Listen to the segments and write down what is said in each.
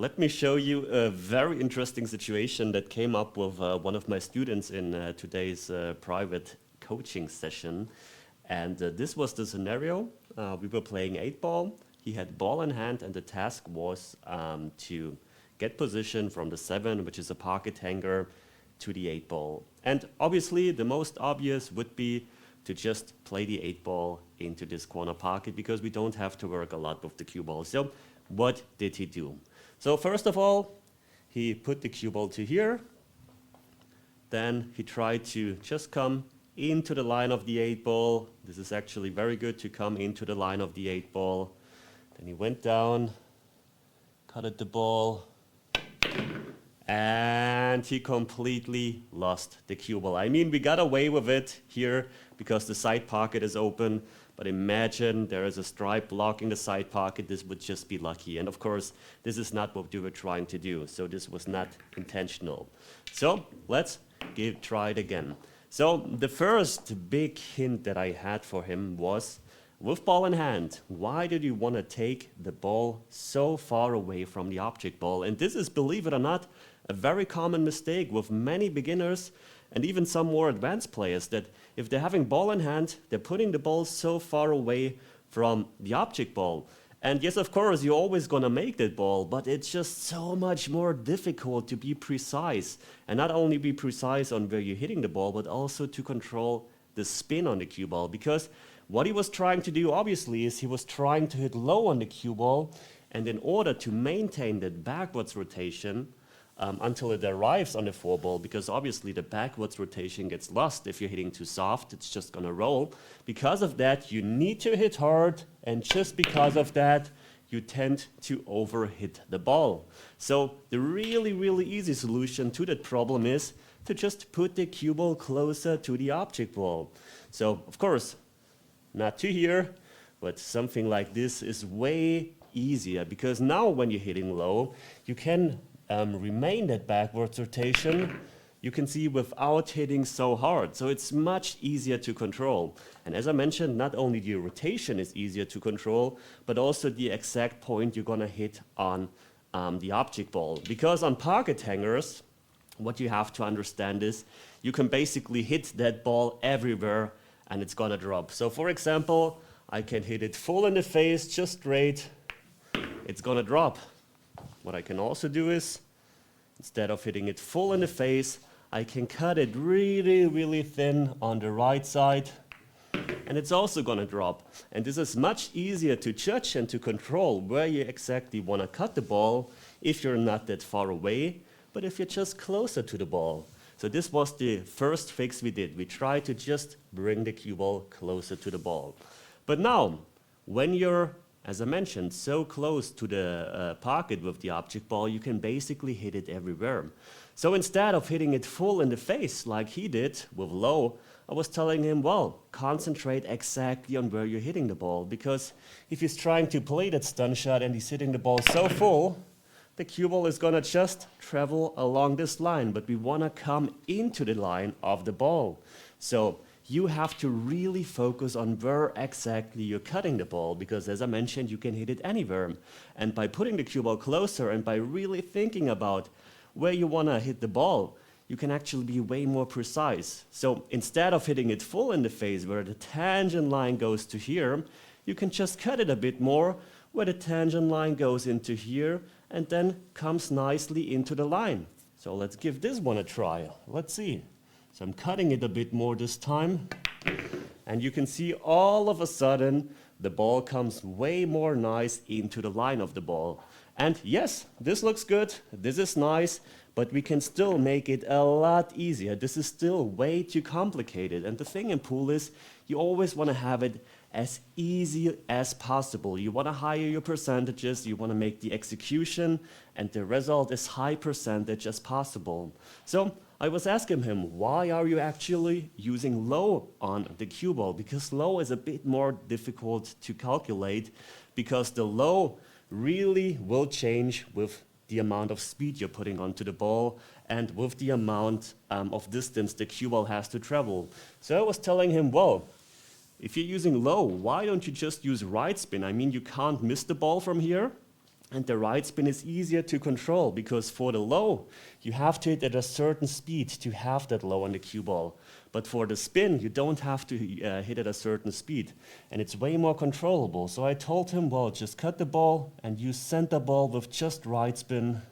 let me show you a very interesting situation that came up with one of my students in today's private coaching session. And this was the scenario. We were playing 8-ball. He had ball in hand, and the task was to get position from the 7, which is a pocket hanger, to the 8-ball. And obviously, the most obvious would be to just play the 8-ball into this corner pocket because we don't have to work a lot with the cue ball. So what did he do? So first of all, he put the cue ball to here. Then he tried to just come into the line of the 8-ball. This is actually very good to come into the line of the 8-ball. Then he went down, cutted the ball, and he completely lost the cue ball. I mean, we got away with it here because the side pocket is open, but imagine there is a stripe blocking the side pocket. This would just be lucky. And of course, this is not what we were trying to do, so this was not intentional. So let's try it again. So the first big hint that I had for him was, with ball in hand, why did you want to take the ball so far away from the object ball? And this is, believe it or not, a very common mistake with many beginners and even some more advanced players, that if they're having ball in hand, they're putting the ball so far away from the object ball. And yes, of course, you're always going to make that ball, but it's just so much more difficult to be precise. And not only be precise on where you're hitting the ball, but also to control the spin on the cue ball. Because what he was trying to do, obviously, is he was trying to hit low on the cue ball. And in order to maintain that backwards rotation until it arrives on the 4-ball, because obviously the backwards rotation gets lost if you're hitting too soft, it's just going to roll. Because of that, you need to hit hard, and just because of that, you tend to overhit the ball. So the really, really easy solution to that problem is to just put the cue ball closer to the object ball. So, of course, not to here, but something like this is way easier, because now when you're hitting low, you can remain that backwards rotation, you can see, without hitting so hard. So it's much easier to control. And as I mentioned, not only the rotation is easier to control, but also the exact point you're going to hit on the object ball. Because on pocket hangers, what you have to understand is you can basically hit that ball everywhere and it's going to drop. So for example, I can hit it full in the face, just straight, it's going to drop. What I can also do is, instead of hitting it full in the face, I can cut it really, really thin on the right side, and it's also going to drop. And this is much easier to judge and to control where you exactly want to cut the ball if you're not that far away, but if you're just closer to the ball. So this was the first fix we did. We tried to just bring the cue ball closer to the ball. But now, when you're, as I mentioned, so close to the pocket with the object ball, you can basically hit it everywhere. So instead of hitting it full in the face like he did with low, I was telling him, well, concentrate exactly on where you're hitting the ball, because if he's trying to play that stun shot and he's hitting the ball so full, the cue ball is going to just travel along this line, but we want to come into the line of the ball. So you have to really focus on where exactly you're cutting the ball, because as I mentioned, you can hit it anywhere. And by putting the cue ball closer and by really thinking about where you want to hit the ball, you can actually be way more precise. So instead of hitting it full in the face where the tangent line goes to here, you can just cut it a bit more where the tangent line goes into here and then comes nicely into the line. So let's give this one a try. Let's see. So I'm cutting it a bit more this time, and you can see all of a sudden the ball comes way more nice into the line of the ball. And yes, this looks good, this is nice, but we can still make it a lot easier. This is still way too complicated. And the thing in pool is, you always want to have it as easy as possible. You want to higher your percentages, you want to make the execution and the result as high percentage as possible. So I was asking him, why are you actually using low on the cue ball? Because low is a bit more difficult to calculate, because the low really will change with the amount of speed you're putting onto the ball and with the amount of distance the cue ball has to travel. So I was telling him, well, if you're using low, why don't you just use right spin? I mean, you can't miss the ball from here, And the right spin is easier to control because for the low, you have to hit at a certain speed to have that low on the cue ball. But for the spin, you don't have to hit at a certain speed. And it's way more controllable. So I told him, well, just cut the ball and use center ball with just right spin.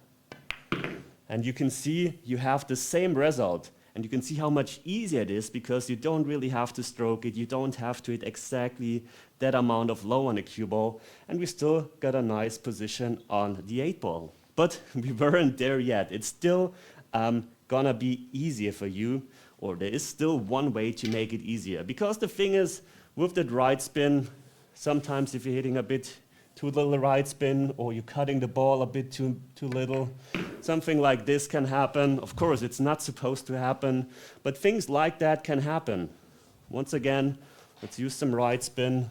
And you can see you have the same result. And you can see how much easier it is because you don't really have to stroke it. You don't have to hit exactly that amount of low on the cue ball. And we still got a nice position on the 8-ball. But we weren't there yet. It's still gonna be easier for you, or there is still one way to make it easier. Because the thing is, with that right spin, sometimes if you're hitting a bit too little right spin, or you're cutting the ball a bit too little, something like this can happen. Of course, it's not supposed to happen, but things like that can happen. Once again, let's use some right spin.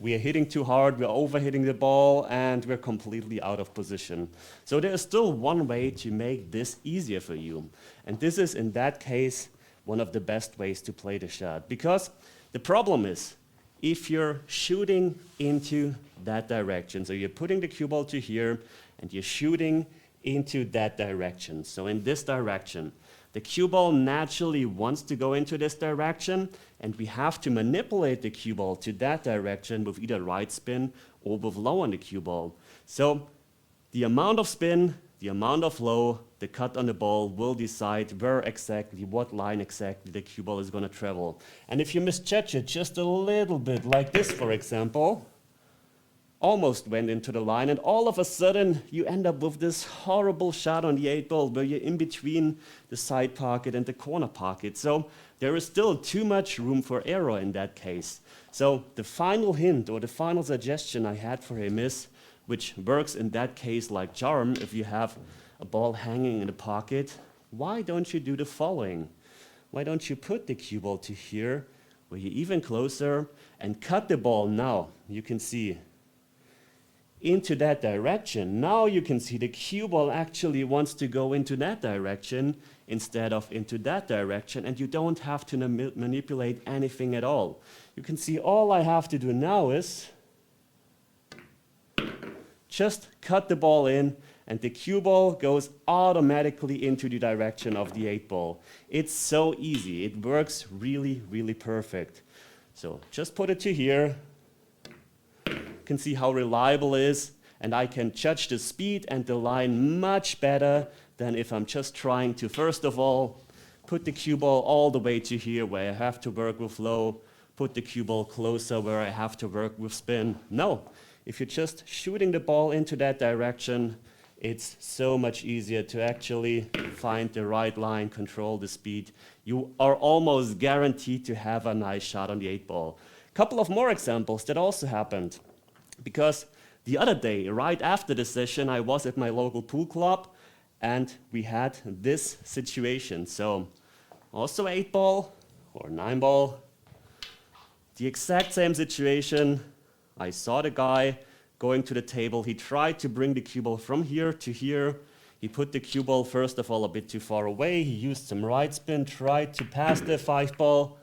We are hitting too hard, we're overhitting the ball, and we're completely out of position. So there is still one way to make this easier for you. And this is, in that case, one of the best ways to play the shot. Because the problem is, if you're shooting into that direction, so you're putting the cue ball to here, and you're shooting into that direction. So in this direction, the cue ball naturally wants to go into this direction, and we have to manipulate the cue ball to that direction with either right spin or with low on the cue ball. So the amount of spin, the amount of low, the cut on the ball will decide where exactly, what line exactly the cue ball is going to travel. And if you misjudge it just a little bit, like this for example, almost went into the line, and all of a sudden you end up with this horrible shot on the 8-ball where you're in between the side pocket and the corner pocket. So there is still too much room for error in that case. So the final hint or the final suggestion I had for him is, which works in that case like charm, if you have a ball hanging in the pocket, why don't you do the following? Why don't you put the cue ball to here, where you're even closer, and cut the ball now? You can see into that direction. Now you can see the cue ball actually wants to go into that direction instead of into that direction, and you don't have to manipulate anything at all. You can see all I have to do now is just cut the ball in, and the cue ball goes automatically into the direction of the 8-ball. It's so easy. It works really, really perfect. So just put it to here. You can see how reliable it is, and I can judge the speed and the line much better than if I'm just trying to, first of all, put the cue ball all the way to here where I have to work with low, put the cue ball closer where I have to work with spin. No, if you're just shooting the ball into that direction, it's so much easier to actually find the right line, control the speed. You are almost guaranteed to have a nice shot on the 8-ball. Couple of more examples that also happened. Because the other day, right after the session, I was at my local pool club, and we had this situation. So also 8-ball or 9-ball, the exact same situation. I saw the guy going to the table. He tried to bring the cue ball from here to here. He put the cue ball, first of all, a bit too far away. He used some right spin, tried to pass the 5-ball,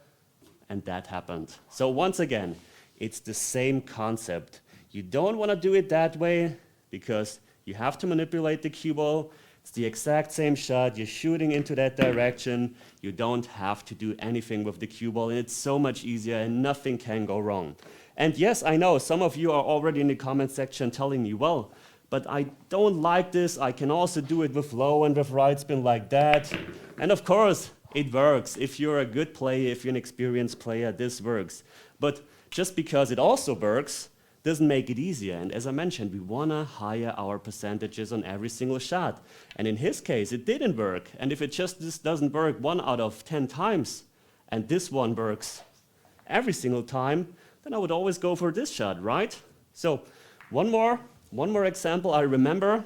and that happened. So once again, it's the same concept. You don't want to do it that way because you have to manipulate the cue ball. It's the exact same shot. You're shooting into that direction. You don't have to do anything with the cue ball, and it's so much easier, and nothing can go wrong. And yes, I know some of you are already in the comment section telling me, well, but I don't like this. I can also do it with low and with right spin like that. And of course, it works. If you're a good player, if you're an experienced player, this works. But just because it also works doesn't make it easier. And as I mentioned, we want to higher our percentages on every single shot. And in his case, it didn't work. And if it just doesn't work 1 out of 10 times, and this one works every single time, then I would always go for this shot, right? So one more example I remember.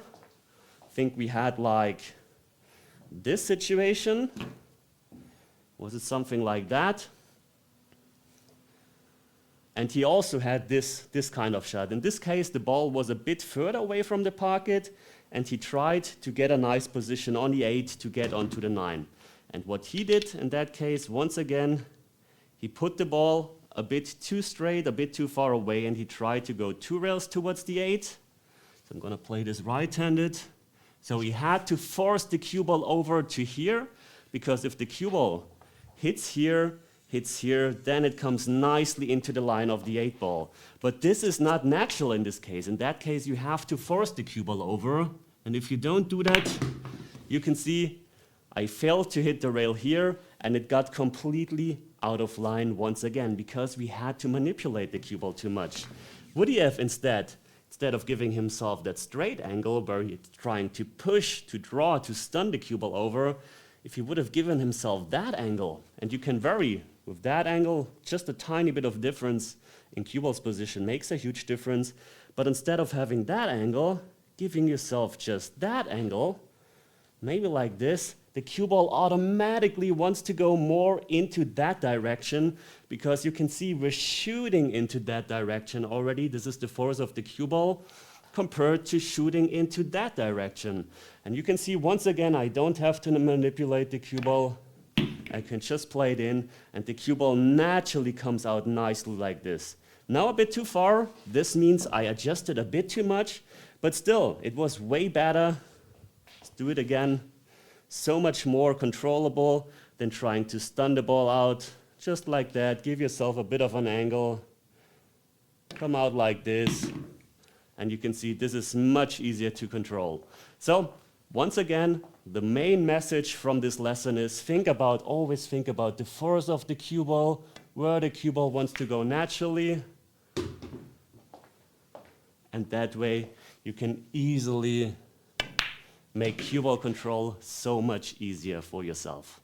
I think we had like this situation. Was it something like that? And he also had this kind of shot. In this case, the ball was a bit further away from the pocket, and he tried to get a nice position on the 8 to get onto the 9. And what he did in that case, once again, he put the ball a bit too straight, a bit too far away, and he tried to go 2 rails towards the 8. I'm gonna play this right-handed. So he had to force the cue ball over to here, because if the cue ball hits here, then it comes nicely into the line of the 8-ball. But this is not natural in this case. In that case, you have to force the cue ball over. And if you don't do that, you can see I failed to hit the rail here, and it got completely out of line once again, because we had to manipulate the cue ball too much. Would he have instead of giving himself that straight angle where he's trying to push, to draw, to stun the cue ball over, if he would have given himself that angle, and you can vary with that angle, just a tiny bit of difference in cue ball's position makes a huge difference, but instead of having that angle, giving yourself just that angle, maybe like this, the cue ball automatically wants to go more into that direction, because you can see we're shooting into that direction already. This is the force of the cue ball compared to shooting into that direction. And you can see once again, I don't have to manipulate the cue ball. I can just play it in, and the cue ball naturally comes out nicely like this. Now a bit too far. This means I adjusted a bit too much, but still, it was way better. Let's do it again. So much more controllable than trying to stun the ball out. Just like that, give yourself a bit of an angle. Come out like this. And you can see this is much easier to control. So, once again, the main message from this lesson is always think about the force of the cue ball, where the cue ball wants to go naturally. And that way, you can easily make cue ball control so much easier for yourself.